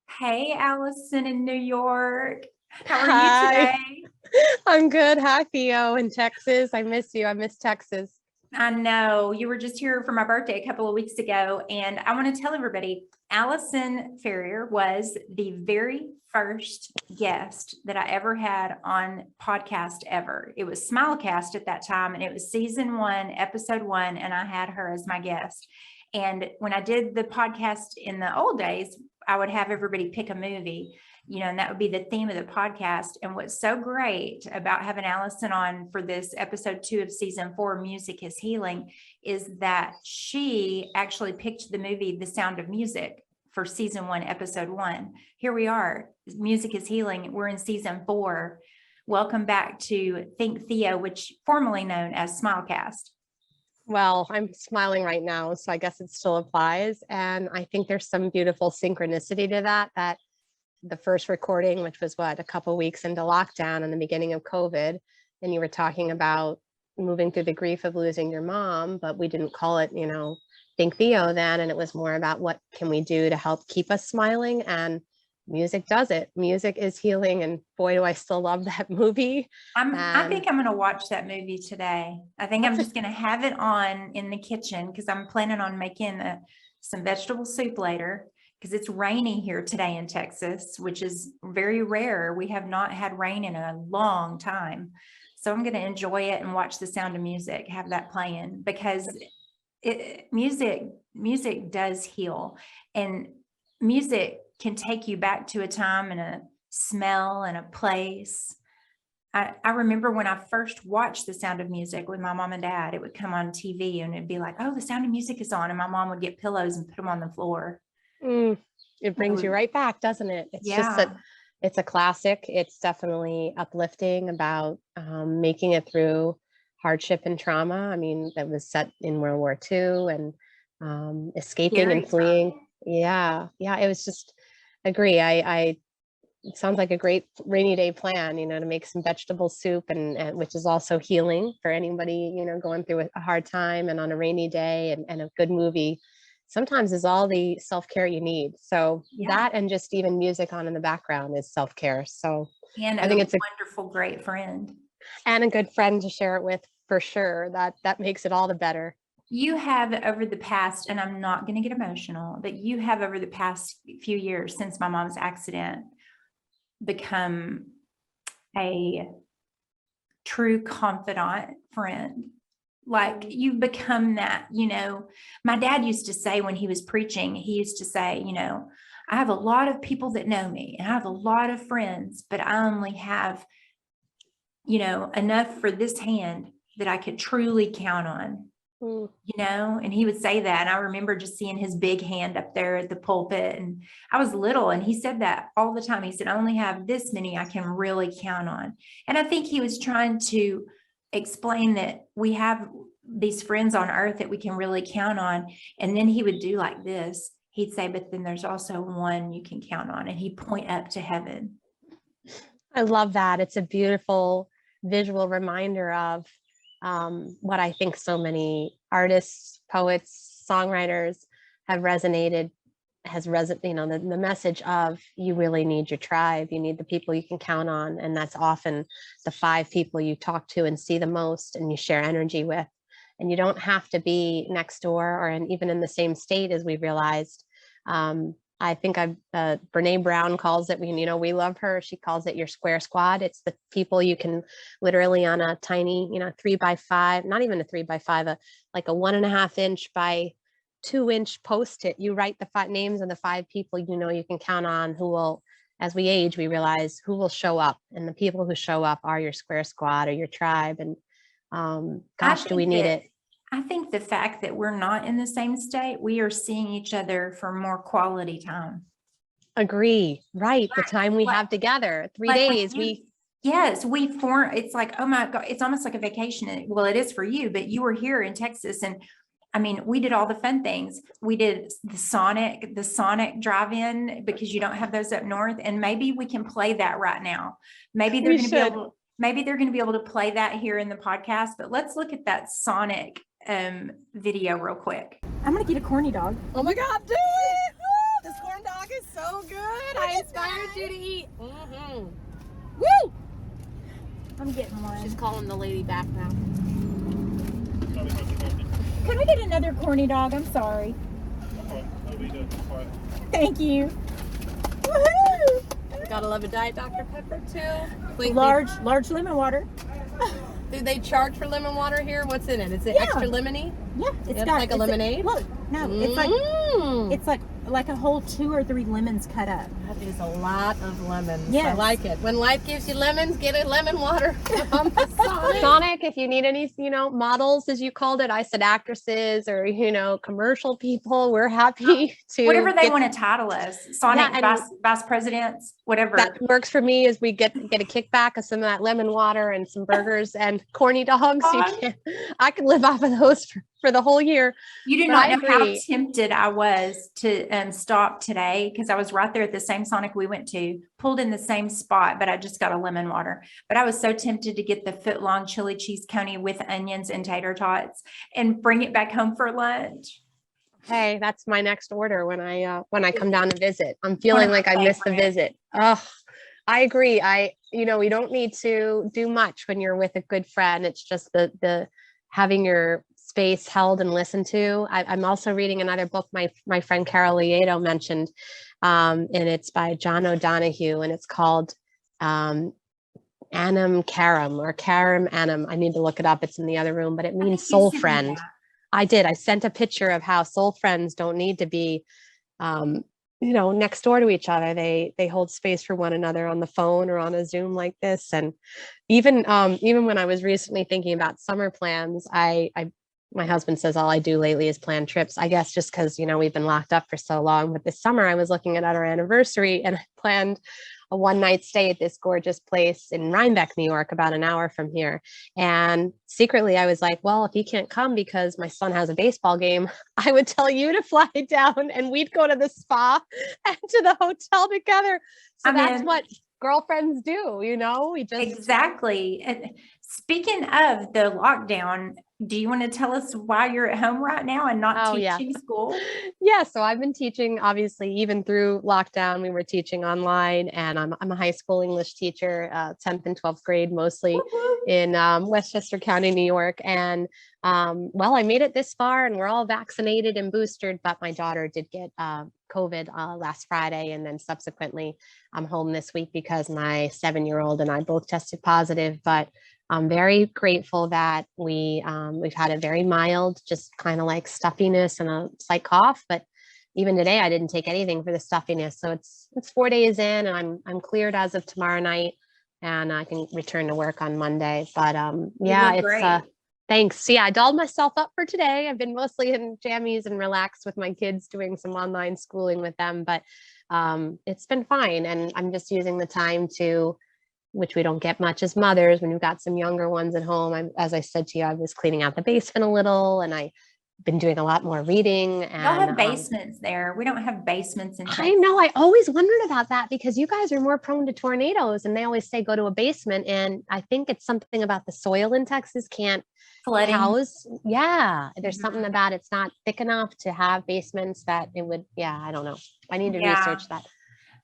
Hey, Allison in New York. How are you Hi, today? I'm good. Hi, Theo in Texas. I miss you. I miss Texas. I know you were just here for my birthday a couple of weeks ago, and I want to tell everybody Allison Ferrier was the very first guest that I ever had on podcast ever. It was Smilecast at that time, and it was season 1, episode 1, and I had her as my guest. And when I did the podcast in the old days, I would have everybody pick a movie, and that would be the theme of the podcast. And what's so great about having Allison on for this episode 2 of season 4, Music is Healing, is that she actually picked the movie The Sound of Music for season 1, episode 1. Here we are. Music is Healing. We're in season 4. Welcome back to Think Theo, which formerly known as Smilecast. Well, I'm smiling right now, so I guess it still applies. And I think there's some beautiful synchronicity to that the first recording, which was a couple weeks into lockdown and the beginning of COVID, and you were talking about moving through the grief of losing your mom, but we didn't call it, Think Theo then. And it was more about what can we do to help keep us smiling, and music does it. Music is healing. And boy, do I still love that movie. I think I'm going to watch that movie today. I think I'm just going to have it on in the kitchen because I'm planning on making some vegetable soup later because it's rainy here today in Texas, which is very rare. We have not had rain in a long time. So I'm going to enjoy it and watch The Sound of Music, have that playing, because music does heal, and music can take you back to a time and a smell and a place. I remember when I first watched The Sound of Music with my mom and dad, it would come on TV and it'd be like, oh, The Sound of Music is on. And my mom would get pillows and put them on the floor. It brings you right back, doesn't it? It's just that it's a classic. It's definitely uplifting about making it through hardship and trauma. I mean, that was set in World War II, and escaping and fleeing. Yeah. It was just, agree. It sounds like a great rainy day plan, to make some vegetable soup, and which is also healing for anybody, going through a hard time, and on a rainy day, and a good movie sometimes is all the self-care you need. So that, and just even music on in the background, is self-care. So and I think it's a wonderful, great friend and a good friend to share it with, for sure. That makes it all the better. You have over the past, and I'm not going to get emotional, but you have over the past few years since my mom's accident become a true confidant friend. Like, you've become that. My dad used to say when he was preaching, he used to say, I have a lot of people that know me and I have a lot of friends, but I only have, enough for this hand that I could truly count on. And he would say that. And I remember just seeing his big hand up there at the pulpit, and I was little, and he said that all the time. He said, I only have this many I can really count on. And I think he was trying to explain that we have these friends on earth that we can really count on. And then he would do like this. He'd say, but then there's also one you can count on. And he'd point up to heaven. I love that. It's a beautiful visual reminder of what I think so many artists, poets, songwriters have resonated, the message of, you really need your tribe. You need the people you can count on. And that's often the 5 people you talk to and see the most and you share energy with. And you don't have to be next door or even in the same state, as we realized. I think Brene Brown calls it, we love her. She calls it your square squad. It's the people you can literally, on a tiny, 3x5, not even a 3x5, like a 1.5 inch by 2-inch Post-it. You write the 5 names of the 5 people, you can count on, who will, as we age, we realize who will show up. And the people who show up are your square squad or your tribe. And gosh, do we need it. I think the fact that we're not in the same state, we are seeing each other for more quality time. Agree. Right. The time we have together, 3 days. We form, it's like, oh my God, it's almost like a vacation. Well, it is for you, but you were here in Texas, and I mean, we did all the fun things. We did the Sonic DriveIn, because you don't have those up north. And maybe we can play that right now. Maybe they're going to be able to play that here in the podcast, but let's look at that Sonic video real quick. I'm going to get a corny dog. Oh my God, do it! This corn dog is so good. you to eat. Woo! I'm getting one. She's calling the lady back now. Can we get another corny dog? I'm sorry. Thank you. Woohoo! Gotta love a Diet Dr. Pepper too. Wait, Large lemon water. do they charge for lemon water here? What's in it? Is it extra lemony? Yeah, It's like a lemonade? Look, no, it's like a whole 2 or 3 lemons cut up. That is a lot of lemons. Yes. I like it. When life gives you lemons, get a lemon water from the Sonic. If you need any, models, as you called it, I said actresses or, commercial people, we're happy to. Whatever they want to title us, Sonic and vice presidents, whatever. that works for me is we get a kickback of some of that lemon water and some burgers and corny dogs. I can live off of those for the whole year. You do not know how tempted I was to stop today because I was right there at the same Sonic we went to, pulled in the same spot, but I just got a lemon water. But I was so tempted to get the foot-long chili cheese coney with onions and tater tots and bring it back home for lunch. Hey, that's my next order when I come down to visit. I'm feeling like I missed the visit. Oh, I agree. We don't need to do much when you're with a good friend. It's just the having your space held and listened to. I'm also reading another book my friend Carol Lieto mentioned, and it's by John O'Donohue, and it's called Anam Karam or Karam Anam. I need to look it up. It's in the other room, but it means soul friend. I did. I sent a picture of how soul friends don't need to be, next door to each other. They hold space for one another on the phone or on a Zoom like this. And even when I was recently thinking about summer plans, my husband says all I do lately is plan trips. I guess just because, we've been locked up for so long. But this summer I was looking at our anniversary and I planned a one-night stay at this gorgeous place in Rhinebeck, New York, about an hour from here. And secretly I was like, well, if he can't come because my son has a baseball game, I would tell you to fly down and we'd go to the spa and to the hotel together. So that's what girlfriends do, we just. Exactly. And speaking of the lockdown, do you want to tell us why you're at home right now and not teaching school? Yeah. So I've been teaching, obviously, even through lockdown, we were teaching online, and I'm a high school English teacher, 10th and 12th grade, mostly in Westchester County, New York. And I made it this far and we're all vaccinated and boosted, but my daughter did get COVID last Friday. And then subsequently I'm home this week because my 7-year-old and I both tested positive, but I'm very grateful that we've had a very mild, just kind of like stuffiness and a slight cough. But even today, I didn't take anything for the stuffiness. So it's 4 days in, and I'm cleared as of tomorrow night, and I can return to work on Monday. But thanks. Yeah, I dolled myself up for today. I've been mostly in jammies and relaxed with my kids, doing some online schooling with them. But it's been fine, and I'm just using the time to, which we don't get much as mothers when you've got some younger ones at home. As I said to you, I was cleaning out the basement a little, and I've been doing a lot more reading. And y'all have basements there. We don't have basements in Texas. I know. I always wondered about that because you guys are more prone to tornadoes, and they always say go to a basement. And I think it's something about the soil in Texas can't house. Yeah, there's something about it's not thick enough to have basements that it would. Yeah, I don't know. I need to research that.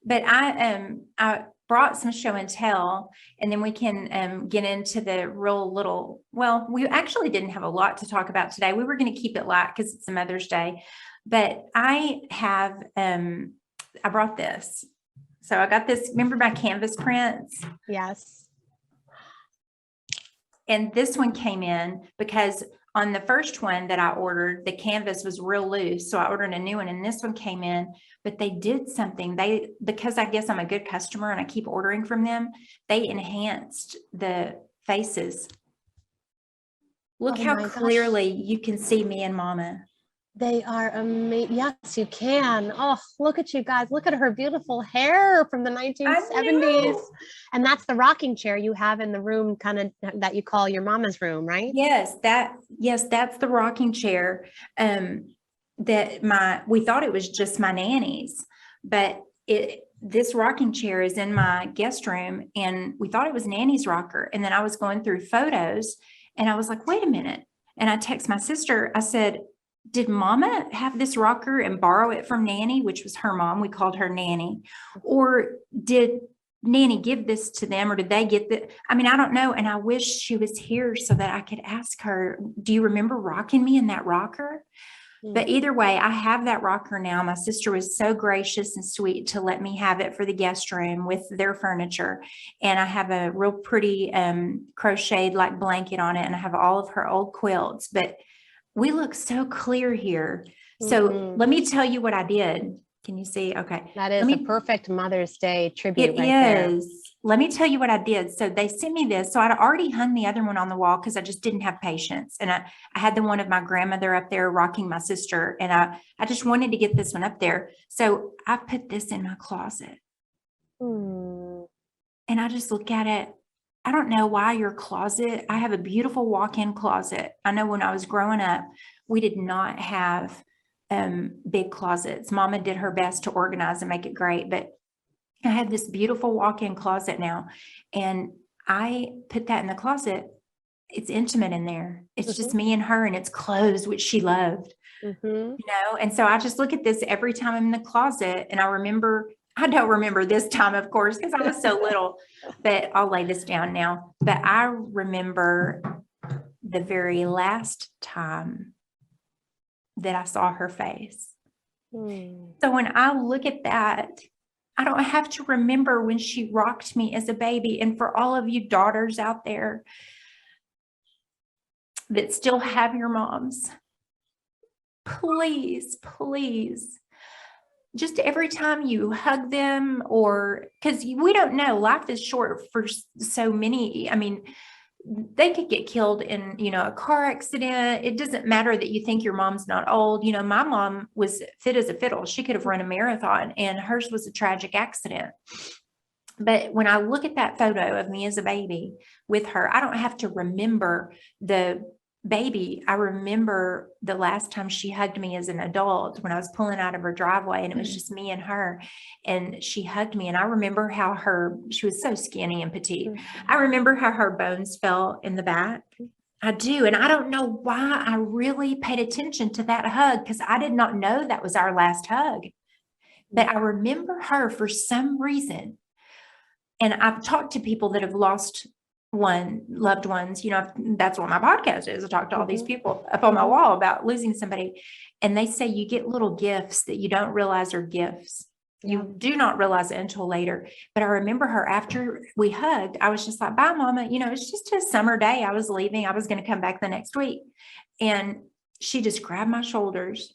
But I brought some show and tell, and then we can get into the real little, we actually didn't have a lot to talk about today. We were going to keep it light because it's a Mother's Day, but I brought this. So I got this, remember my canvas prints? Yes. And this one came in because on the first one that I ordered, the canvas was real loose. So I ordered a new one, and this one came in, but they did something. Because I guess I'm a good customer and I keep ordering from them, they enhanced the faces. Look how clearly you can see me and Mama. They are amazing. Yes, you can. Oh, look at you guys. Look at her beautiful hair from the 1970s. And that's the rocking chair you have in the room, kind of that you call your mama's room, right? Yes, that's the rocking chair. We thought it was just my nanny's, but this rocking chair is in my guest room, and we thought it was Nanny's rocker. And then I was going through photos and I was like, wait a minute. And I text my sister. I said, did Mama have this rocker and borrow it from Nanny, which was her mom? We called her Nanny. Or did Nanny give this to them, or did they get the, I mean, I don't know. And I wish she was here so that I could ask her, do you remember rocking me in that rocker? But either way, I have that rocker now. My sister was so gracious and sweet to let me have it for the guest room with their furniture. And I have a real pretty crocheted like blanket on it. And I have all of her old quilts, but we look so clear here. So let me tell you what I did. Can you see? Okay. That is a perfect Mother's Day tribute It right is. Let me tell you what I did. So they sent me this. So I'd already hung the other one on the wall because I just didn't have patience. And I had the one of my grandmother up there rocking my sister. And I just wanted to get this one up there. So I put this in my closet. there. And I just look at it. I don't know why your closet. I have a beautiful walk-in closet. I know when I was growing up, we did not have big closets. Mama did her best to organize and make it great, but I have this beautiful walk-in closet now, and I put that in the closet. It's intimate in there. It's just me and her, and it's clothes, which she loved, you know? And so I just look at this every time I'm in the closet, and I don't remember this time, of course, because I was so little, but I'll lay this down now. But I remember the very last time that I saw her face. So when I look at that, I don't have to remember when she rocked me as a baby. And for all of you daughters out there that still have your moms, please, please, just every time you hug them, or because we don't know, life is short for so many. I mean, they could get killed in, you know, a car accident. It doesn't matter that you think your mom's not old. You know, my mom was fit as a fiddle. She could have run a marathon, and hers was a tragic accident. But when I look at that photo of me as a baby with her, I don't have to remember the baby. I remember the last time she hugged me as an adult when I was pulling out of her driveway, and it was just me and her, and she hugged me. And I remember how she was so skinny and petite. I remember how her bones fell in the back. I do. And I don't know why I really paid attention to that hug, because I did not know that was our last hug. But I remember her for some reason. And I've talked to people that have lost loved ones, you know, that's what my podcast is. I talk to all these people up on my wall about losing somebody, and they say you get little gifts that you don't realize are gifts. You do not realize it until later. But I remember her after we hugged, I was just like, bye, Mama. You know, it's just a summer day. I was leaving. I was going to come back the next week. And she just grabbed my shoulders.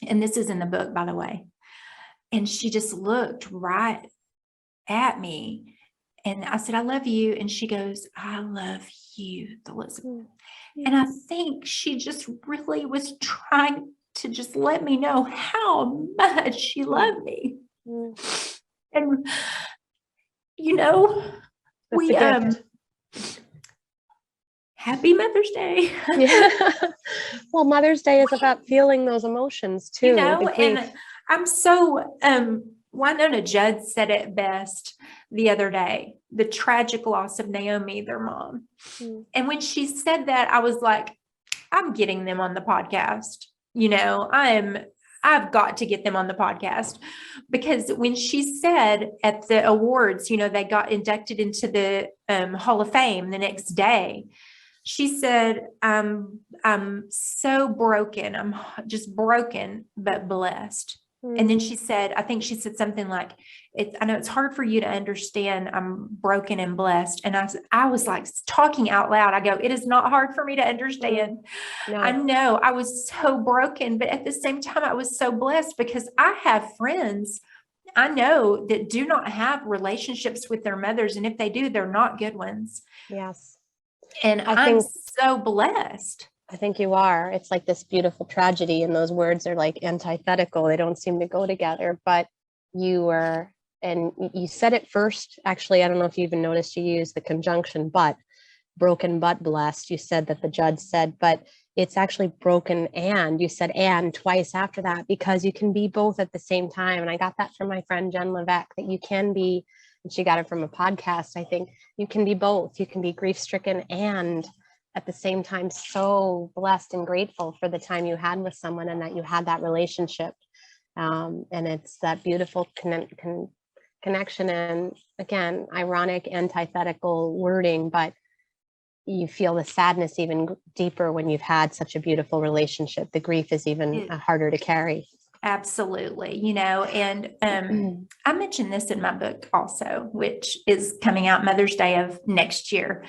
And this is in the book, by the way. And she just looked right at me. And I said, I love you. And she goes, I love you, Elizabeth. And I think she just really was trying to just let me know how much she loved me. And, you know, happy Mother's Day. Well, Mother's Day is about feeling those emotions too. You know, and I'm so, Winona Judd said it best the other day, the tragic loss of Naomi, their mom. And when she said that, I was like, I'm getting them on the podcast. You know, I've got to get them on the podcast, because when she said at the awards, you know, they got inducted into the Hall of Fame the next day, she said, I'm so broken. I'm just broken, but blessed. And then she said, I think she said something like, I know it's hard for you to understand. I'm broken and blessed. And I was like talking out loud. I go, it is not hard for me to understand. No. I know I was so broken, but at the same time, I was so blessed, because I have friends I know that do not have relationships with their mothers. And if they do, they're not good ones. Yes. And I'm so blessed. I think you are. It's like this beautiful tragedy, and those words are like antithetical. They don't seem to go together, but you were, and you said it first. Actually, I don't know if you even noticed you used the conjunction, but broken but blessed. You said that the judge said, but it's actually broken, and you said and twice after that, because you can be both at the same time. And I got that from my friend Jen Levesque, that you can be, and she got it from a podcast, I think, you can be both. You can be grief-stricken and at the same time so blessed and grateful for the time you had with someone and that you had that relationship. And it's that beautiful connection. And again, ironic, antithetical wording, but you feel the sadness even deeper when you've had such a beautiful relationship. The grief is even harder to carry. Absolutely. And I mentioned this in my book also, which is coming out Mother's Day of next year.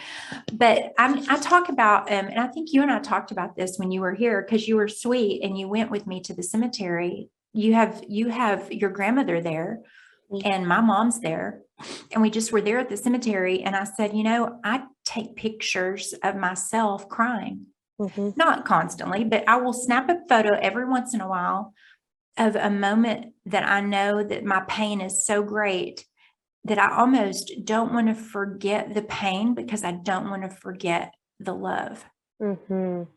But I talk about, and I think you and I talked about this when you were here, because you were sweet and you went with me to the cemetery. You have your grandmother there and my mom's there. And we just were there at the cemetery. And I said, I take pictures of myself crying, not constantly, but I will snap a photo every once in a while of a moment that I know that my pain is so great that I almost don't want to forget the pain because I don't want to forget the love. And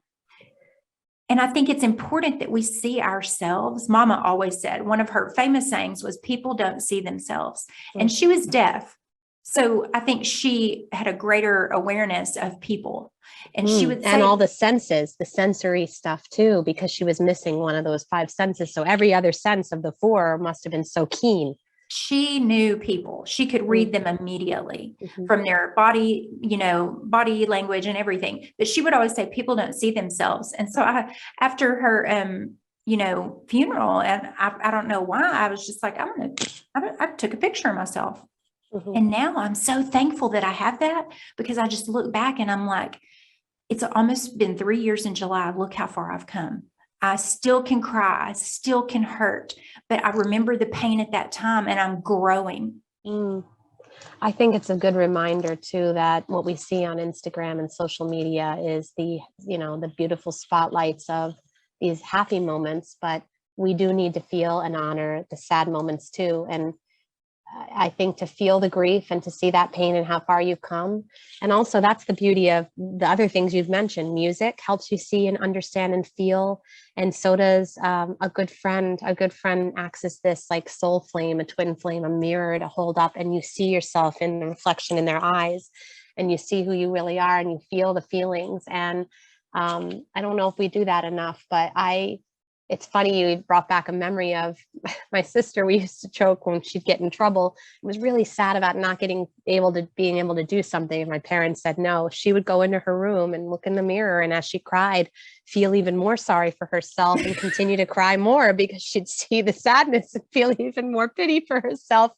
I think it's important that we see ourselves. Mama always said, one of her famous sayings was, people don't see themselves. And she was deaf. So I think she had a greater awareness of people. And she would say, and all the senses, the sensory stuff too, because she was missing one of those 5 senses. So every other sense of the 4 must have been so keen. She knew people. She could read them immediately from their body, body language and everything. But she would always say, people don't see themselves. And so after her, funeral, and I don't know why, I was just like, I took a picture of myself. And now I'm so thankful that I have that, because I just look back and I'm like, it's almost been 3 years in July. Look how far I've come. I still can cry. I still can hurt, but I remember the pain at that time and I'm growing. I think it's a good reminder too, that what we see on Instagram and social media is the beautiful spotlights of these happy moments, but we do need to feel and honor the sad moments too. And I think to feel the grief and to see that pain and how far you've come. And also that's the beauty of the other things you've mentioned. Music helps you see and understand and feel. And so does a good friend. A good friend acts as this like soul flame, a twin flame, a mirror to hold up, and you see yourself in the reflection in their eyes, and you see who you really are, and you feel the feelings. And I don't know if we do that enough, but it's funny, you brought back a memory of my sister. We used to joke when she'd get in trouble. It was really sad about not being able to do something. And my parents said no. She would go into her room and look in the mirror, and as she cried, feel even more sorry for herself and continue to cry more, because she'd see the sadness and feel even more pity for herself.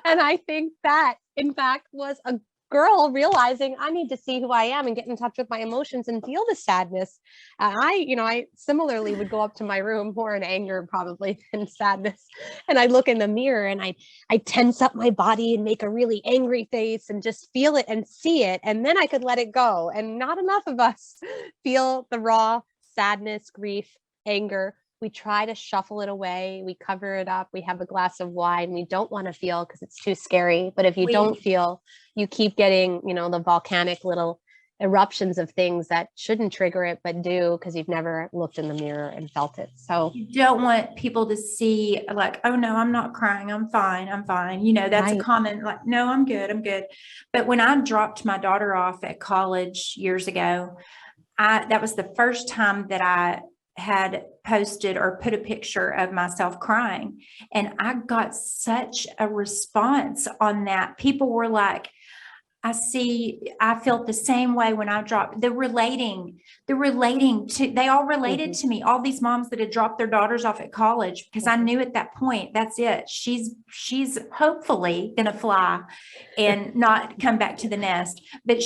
And I think that, in fact, was a girl realizing I need to see who I am and get in touch with my emotions and feel the sadness. I similarly would go up to my room more in anger probably than sadness. And I look in the mirror and I tense up my body and make a really angry face and just feel it and see it. And then I could let it go. And not enough of us feel the raw sadness, grief, anger. We try to shuffle it away. We cover it up. We have a glass of wine. We don't want to feel because it's too scary. But if you don't feel, you keep getting, the volcanic little eruptions of things that shouldn't trigger it, but do, because you've never looked in the mirror and felt it. So you don't want people to see like, oh no, I'm not crying. I'm fine. I'm fine. That's a common, like, no, I'm good. I'm good. But when I dropped my daughter off at college years ago, that was the first time that I had posted or put a picture of myself crying. And I got such a response on that. People were like, I felt the same way when I dropped. They all related to me, all these moms that had dropped their daughters off at college, because I knew at that point, that's it. She's hopefully going to fly and not come back to the nest, but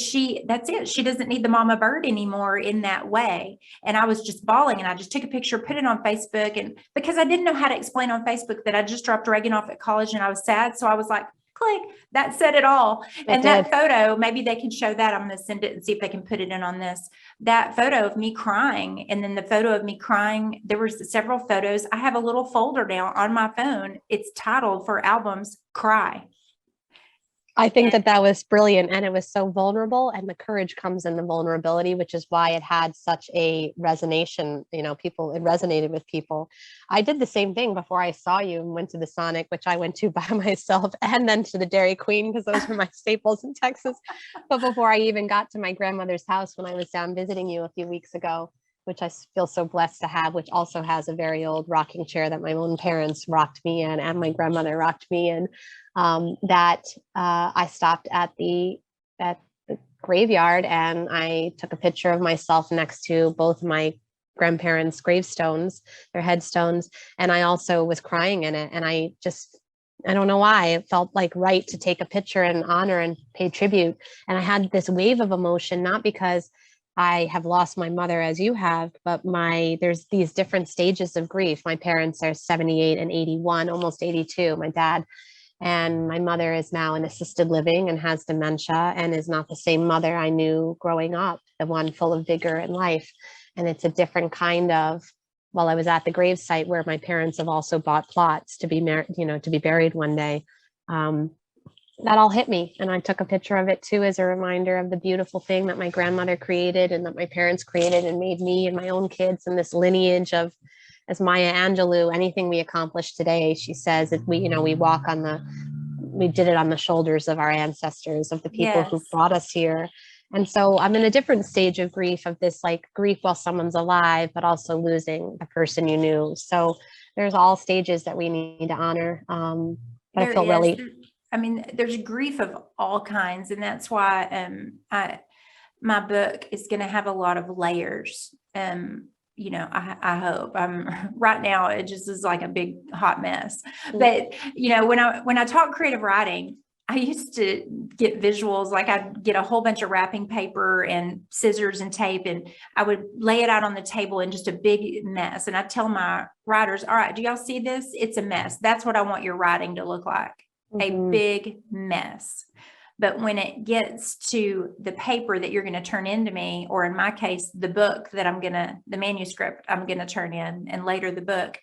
that's it. She doesn't need the mama bird anymore in that way. And I was just bawling, and I just took a picture, put it on Facebook. And because I didn't know how to explain on Facebook that I just dropped Reagan off at college and I was sad. So I was like, click, that said it all. That photo, maybe they can show that. I'm going to send it and see if they can put it in on this. That photo of me crying, and then the photo of me crying, there was several photos. I have a little folder now on my phone. It's titled for albums, Cry. I think that that was brilliant, and it was so vulnerable, and the courage comes in the vulnerability, which is why it had such a resonation. It resonated with people. I did the same thing before I saw you and went to the Sonic, which I went to by myself, and then to the Dairy Queen, because those were my staples in Texas. But before I even got to my grandmother's house when I was down visiting you a few weeks ago, which I feel so blessed to have, which also has a very old rocking chair that my own parents rocked me in and my grandmother rocked me in, I stopped at the graveyard and I took a picture of myself next to both my grandparents' gravestones, their headstones, and I also was crying in it. And I don't know why, it felt like right to take a picture and honor and pay tribute. And I had this wave of emotion, not because I have lost my mother as you have, but there's these different stages of grief. My parents are 78 and 81, almost 82, my dad. And my mother is now in assisted living and has dementia and is not the same mother I knew growing up, the one full of vigor and life. And it's a different kind of, well, I was at the gravesite where my parents have also bought plots to be to be buried one day. That all hit me. And I took a picture of it too, as a reminder of the beautiful thing that my grandmother created and that my parents created and made me and my own kids and this lineage of, as Maya Angelou, anything we accomplish today, she says that we did it on the shoulders of our ancestors, of the people who Yes. brought us here. And so I'm in a different stage of grief, of this like grief while someone's alive, but also losing the person you knew. So there's all stages that we need to honor. But I feel really, I mean, there's grief of all kinds, and that's why my book is going to have a lot of layers. I hope. Right now it just is like a big hot mess. But when I talk creative writing, I used to get visuals, like I'd get a whole bunch of wrapping paper and scissors and tape, and I would lay it out on the table in just a big mess. And I tell my writers, all right, do y'all see this? It's a mess. That's what I want your writing to look like. A big mess. But when it gets to the paper that you're going to turn into me, or in my case, the book that the manuscript I'm going to turn in, and later the book,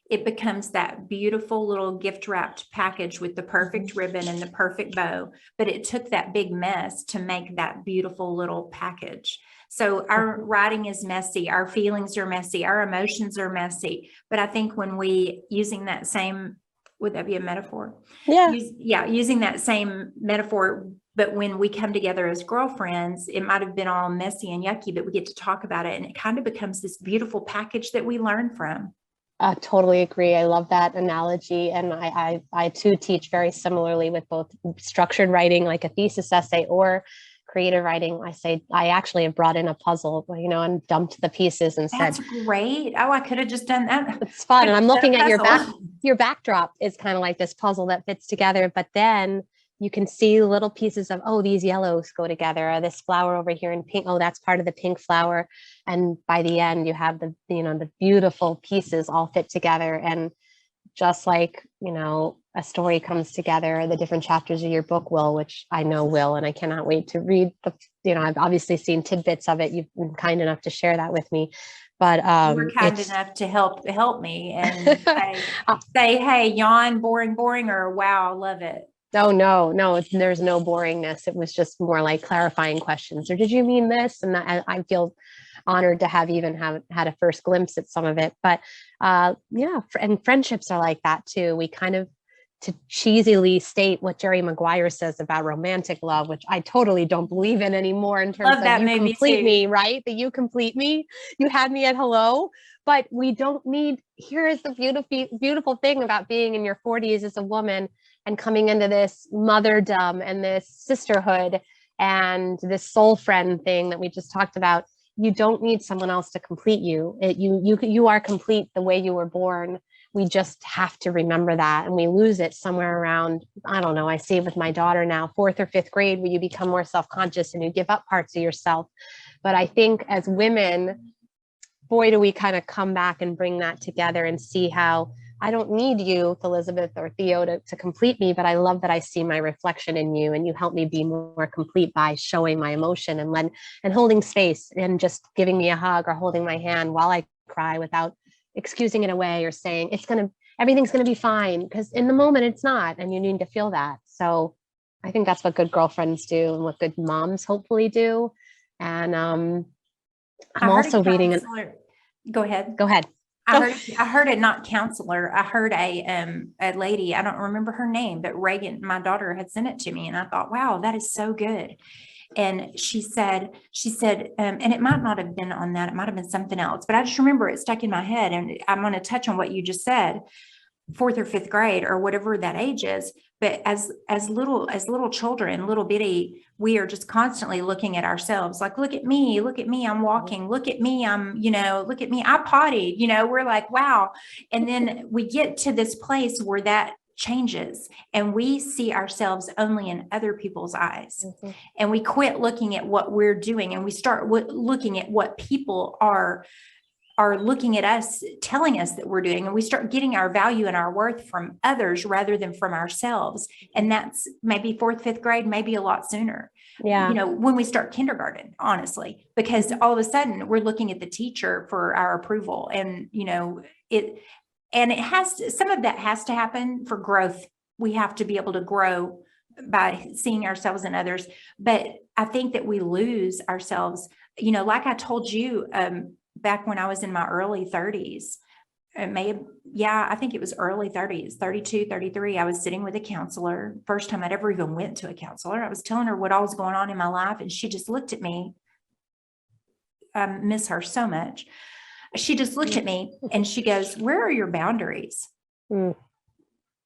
it becomes that beautiful little gift wrapped package with the perfect ribbon and the perfect bow. But it took that big mess to make that beautiful little package. So our writing is messy. Our feelings are messy. Our emotions are messy. But I think when using that same, would that be a metaphor? yeah. Using that same metaphor, but when we come together as girlfriends, it might have been all messy and yucky, but we get to talk about it, and it kind of becomes this beautiful package that we learn from. I totally agree. I love that analogy. And I too teach very similarly with both structured writing, like a thesis essay, or creative writing. I actually have brought in a puzzle, and dumped the pieces and That's said, great. Oh, I could have just done that. It's fun. And I'm looking at your backdrop is kind of like this puzzle that fits together, but then you can see little pieces of, oh, these yellows go together, or this flower over here in pink. Oh, that's part of the pink flower. And by the end, you have the beautiful pieces all fit together. And just like, a story comes together, the different chapters of your book will, which I know will, and I cannot wait to read I've obviously seen tidbits of it. You've been kind enough to share that with me. But you were kind enough to help me and say, hey, yawn, boring, or wow, I love it. Oh, no, there's no boringness. It was just more like clarifying questions. Or did you mean this? And I feel honored to have had a first glimpse at some of it. But and friendships are like that too. We kind of, to cheesily state what Jerry Maguire says about romantic love, which I totally don't believe in anymore, in terms of you complete me, right? That you complete me. You had me at hello. But we don't need, here is the beautiful thing about being in your 40s as a woman and coming into this motherdom and this sisterhood and this soul friend thing that we just talked about. You don't need someone else to complete you. You are complete the way you were born. We just have to remember that, and we lose it somewhere around, I don't know, I see it with my daughter now, 4th or 5th grade, where you become more self-conscious and you give up parts of yourself. But I think as women, boy, do we kind of come back and bring that together and see how I don't need you, Elizabeth or Theo, to complete me, but I love that I see my reflection in you, and you help me be more complete by showing my emotion and holding space and just giving me a hug or holding my hand while I cry without excusing it away or saying everything's going to be fine, because in the moment it's not, and you need to feel that. So I think that's what good girlfriends do and what good moms hopefully do. And I'm I heard a also reading counselor. Go ahead. go ahead. I heard a not counselor. I heard a lady, I don't remember her name, but Reagan, my daughter, had sent it to me, and I thought, wow, that is so good. And she said, and it might not have been on that, it might have been something else, but I just remember it stuck in my head. And I'm going to touch on what you just said, fourth or fifth grade or whatever that age is. But as little children, little bitty, we are just constantly looking at ourselves like, look at me, I'm walking, look at me, look at me, I potty, we're like, wow. And then we get to this place where that changes and we see ourselves only in other people's eyes. Mhm. And we quit looking at what we're doing and we start looking at what people are looking at us, telling us that we're doing, and we start getting our value and our worth from others rather than from ourselves. And that's maybe fourth, fifth grade, maybe a lot sooner. Yeah. When we start kindergarten, honestly, because all of a sudden we're looking at the teacher for our approval. And, some of that has to happen for growth. We have to be able to grow by seeing ourselves in others. But I think that we lose ourselves, like I told you, back when I was in my early 30s, I think it was early 30s, 32, 33. I was sitting with a counselor. First time I'd ever even went to a counselor. I was telling her what all was going on in my life. And she just looked at me. I miss her so much. She just looked at me and she goes, "Where are your boundaries?" Mm.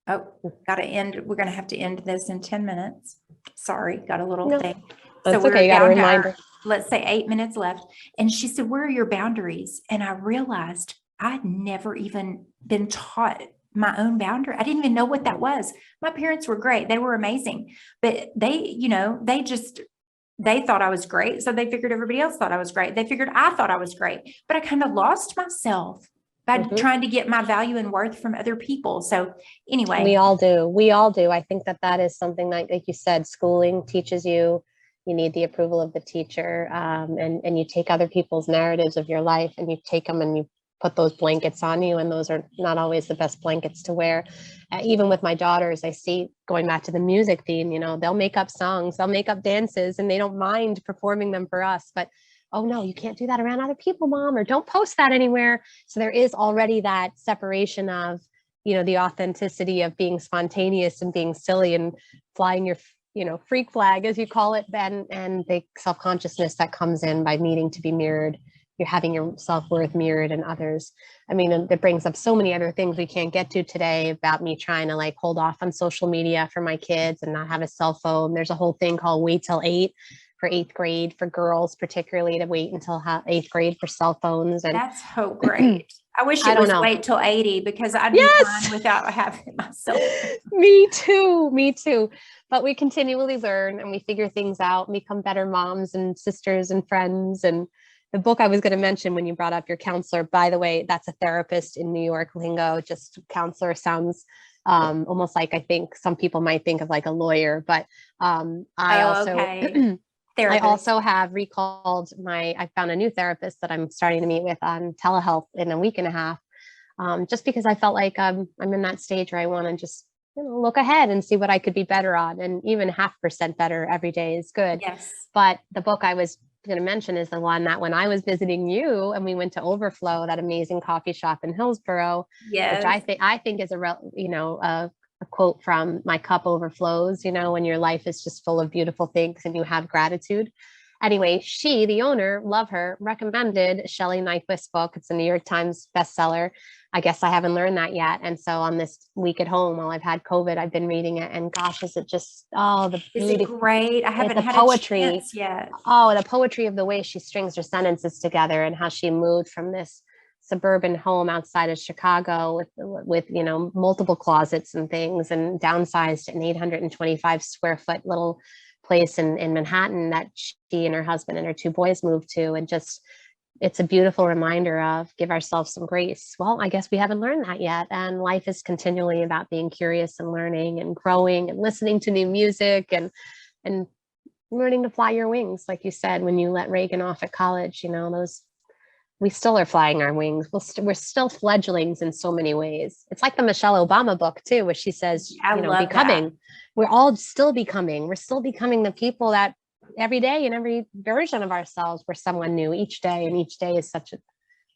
Oh, got to end. We're going to have to end this in 10 minutes. Sorry, got a little No, thing. that's So okay. You got a reminder. Let's say 8 minutes left. And she said, "Where are your boundaries?" And I realized I'd never even been taught my own boundary. I didn't even know what that was. My parents were great. They were amazing, but they thought I was great. So they figured everybody else thought I was great. They figured I thought I was great, but I kind of lost myself by trying to get my value and worth from other people. So anyway. We all do. I think that is something like you said, schooling teaches you need the approval of the teacher, and you take other people's narratives of your life and you take them and you put those blankets on you. And those are not always the best blankets to wear. Even with my daughters, I see, going back to the music theme, they'll make up songs, they'll make up dances, and they don't mind performing them for us. But oh no, you can't do that around other people, mom, or don't post that anywhere. So there is already that separation of, the authenticity of being spontaneous and being silly and flying your, freak flag, as you call it, Ben, and the self-consciousness that comes in by needing to be mirrored. You're having your self-worth mirrored in others. I mean, and it brings up so many other things we can't get to today about me trying to hold off on social media for my kids and not have a cell phone. There's a whole thing called wait till 8 for 8th grade, for girls, particularly, to wait until 8th grade for cell phones. And that's so great. I wish it was wait till 80 because I'd be fine without having myself. Me too. But we continually learn and we figure things out and become better moms and sisters and friends. And the book I was going to mention when you brought up your counselor, by the way, that's a therapist in New York lingo. Just counselor sounds almost like, I think some people might think of like a lawyer, but I also have recalled I found a new therapist that I'm starting to meet with on telehealth in a week and a half, just because I felt like I'm in that stage where I want to just look ahead and see what I could be better on. And even 0.5% better every day is good. Yes. But the book I was going to mention is the one that when I was visiting you and we went to Overflow, that amazing coffee shop in Hillsborough, which I think is a quote from My Cup Overflows, when your life is just full of beautiful things and you have gratitude. Anyway, she, the owner, love her, recommended Shelley Nyquist's book. It's a New York Times bestseller. I guess I haven't learned that yet. And so on this week at home, while I've had COVID, I've been reading it. And gosh, is it just, the beauty. Is it great? I haven't had poetry a chance yet. Oh, the poetry of the way she strings her sentences together and how she moved from this suburban home outside of Chicago with multiple closets and things, and downsized an 825 square foot little place in Manhattan that she and her husband and her 2 boys moved to. And just, it's a beautiful reminder of give ourselves some grace. Well, I guess we haven't learned that yet. And life is continually about being curious and learning and growing and listening to new music and learning to fly your wings. Like you said, when you let Reagan off at college, those we still are flying our wings. We're still fledglings in so many ways. It's like the Michelle Obama book too, where she says, I love becoming. that. We're all still becoming. We're still becoming the people that every day, in every version of ourselves, we're someone new each day. And each day is such a,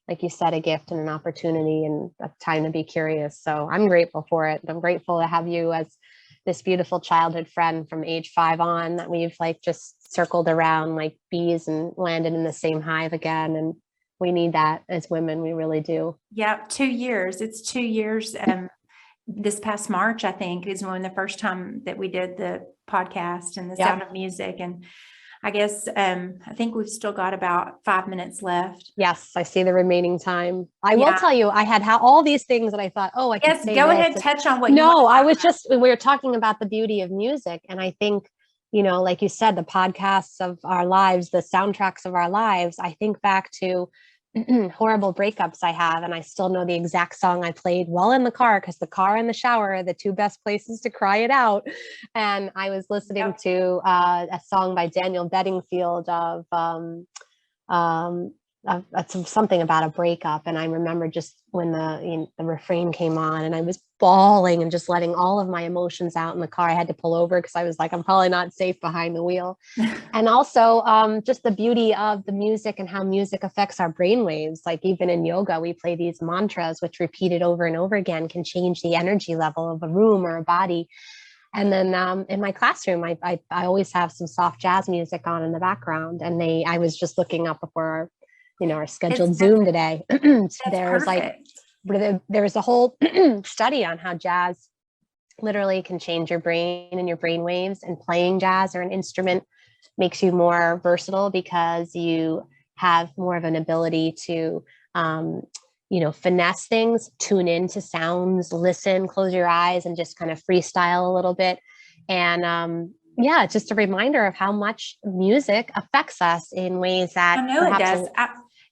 like you said, a gift and an opportunity and a time to be curious. So I'm grateful for it. I'm grateful to have you as this beautiful childhood friend from age 5 on, that we've like just circled around like bees and landed in the same hive again. And we need that as women. We really do. Yeah, 2 years. It's 2 years. This past March, I think, is when the first time that we did the podcast and the Yep. Sound of Music. And I guess I think we've still got about 5 minutes left. Yes, I see the remaining time. I will Yeah. tell you, I had all these things that I thought, oh, I could Yes, say go this. ahead, touch on what you No, want to I talk was about. just, we were talking about the beauty of music. And I think, like you said, the podcasts of our lives, the soundtracks of our lives, I think back to horrible breakups I have, and I still know the exact song I played while in the car, because the car and the shower are the two best places to cry it out. And I was listening Yep. to a song by Daniel Bedingfield of something about a breakup. And I remember just when the refrain came on, and I was bawling and just letting all of my emotions out in the car. I had to pull over because I was like, I'm probably not safe behind the wheel. And also just the beauty of the music and how music affects our brain waves. Like even in yoga, we play these mantras, which repeated over and over again can change the energy level of a room or a body. And then in my classroom, I always have some soft jazz music on in the background. And I was just looking up before our scheduled Zoom today. There's there's a whole study on how jazz literally can change your brain and your brain waves, and playing jazz or an instrument makes you more versatile because you have more of an ability to finesse things, tune into sounds, listen, close your eyes, and just kind of freestyle a little bit. And it's just a reminder of how much music affects us in ways that I know it does.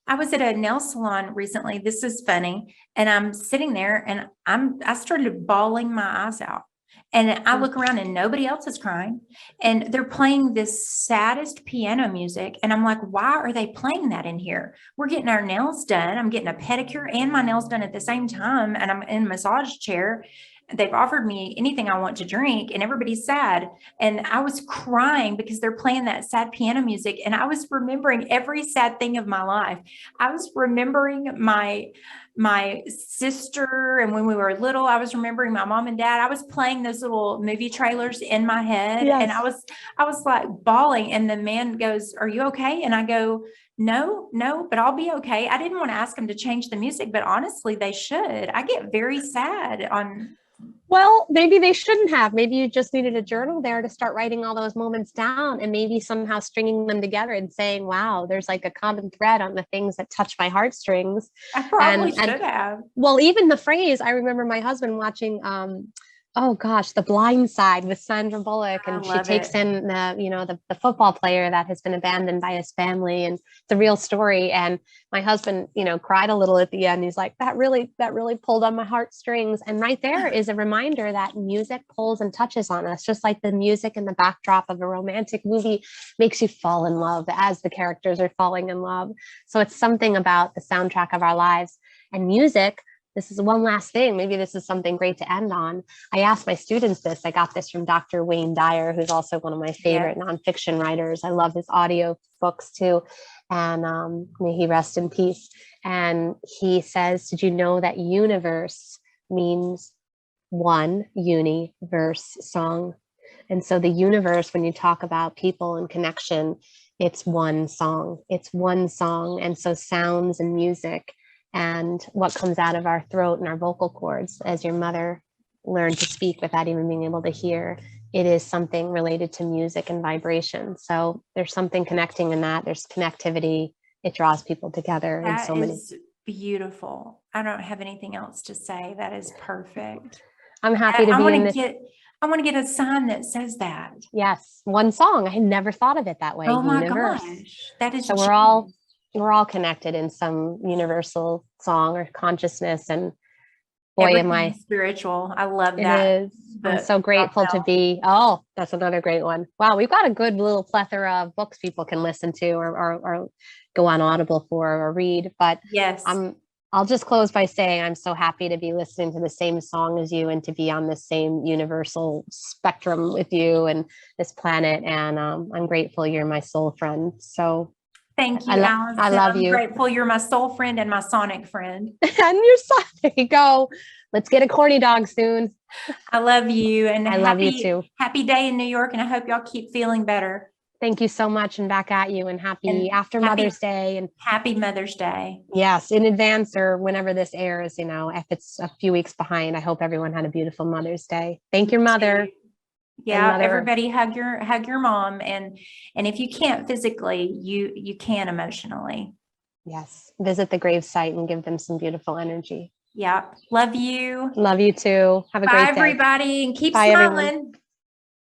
I was at a nail salon recently. This is funny. And I'm sitting there and I started bawling my eyes out. And I look around and nobody else is crying. And they're playing this saddest piano music. And I'm like, why are they playing that in here? We're getting our nails done. I'm getting a pedicure and my nails done at the same time. And I'm in a massage chair. They've offered me anything I want to drink, and everybody's sad. And I was crying because they're playing that sad piano music. And I was remembering every sad thing of my life. I was remembering my sister. And when we were little, I was remembering my mom and dad. I was playing those little movie trailers in my head. Yes. And I was like bawling. And the man goes, "Are you okay?" And I go, no, but I'll be okay. I didn't want to ask them to change the music, but honestly, they should. I get very sad on. Well, maybe they shouldn't have. Maybe you just needed a journal there to start writing all those moments down, and maybe somehow stringing them together and saying, wow, there's like a common thread on the things that touch my heartstrings. I probably should have. Well, even the phrase, I remember my husband watching, oh gosh, The Blind Side with Sandra Bullock, and she takes in the football player that has been abandoned by his family, and it's a real story. And my husband, cried a little at the end. He's like, that really pulled on my heartstrings. And right there is a reminder that music pulls and touches on us, just like the music in the backdrop of a romantic movie makes you fall in love as the characters are falling in love. So it's something about the soundtrack of our lives. And music, this is one last thing. Maybe this is something great to end on. I asked my students this. I got this from Dr. Wayne Dyer, who's also one of my favorite nonfiction writers. I love his audio books too. And may he rest in peace. And he says, did you know that universe means one, verse, song? And so the universe, when you talk about people and connection, it's one song. It's one song. And so sounds and music and what comes out of our throat and our vocal cords, as your mother learned to speak without even being able to hear, it is something related to music and vibration. So there's something connecting in that. There's connectivity. It draws people together. That is beautiful. I don't have anything else to say. That is perfect. I'm happy to be in this. I want to get a sign that says that. Yes, one song. I had never thought of it that way. Oh my universe. gosh, that is. So we're all connected in some universal song or consciousness, and boy, Everything am I. is spiritual. I love It that is. I'm book. so grateful to Raquel. be. Oh, that's another great one. Wow, we've got a good little plethora of books people can listen to or go on Audible for or read. But Yes. I'll just close by saying I'm so happy to be listening to the same song as you and to be on the same universal spectrum with you and this planet. And I'm grateful you're my soul friend. So Thank you, I Allison. love I'm you. grateful you're my soul friend and my sonic friend. And your son. There you go. Let's get a corny dog soon. I love you, and I love you too. Happy day in New York, and I hope y'all keep feeling better. Thank you so much, and back at you, and happy after Mother's Day, and happy Mother's Day. Yes, in advance or whenever this airs, if it's a few weeks behind, I hope everyone had a beautiful Mother's Day. Thank your mother. Yeah, everybody hug your mom, and if you can't physically, you can emotionally. Yes, visit the gravesite and give them some beautiful energy. Yeah, love you. Love you too. Have a great day. Bye, everybody, and keep Bye, smiling. Everyone.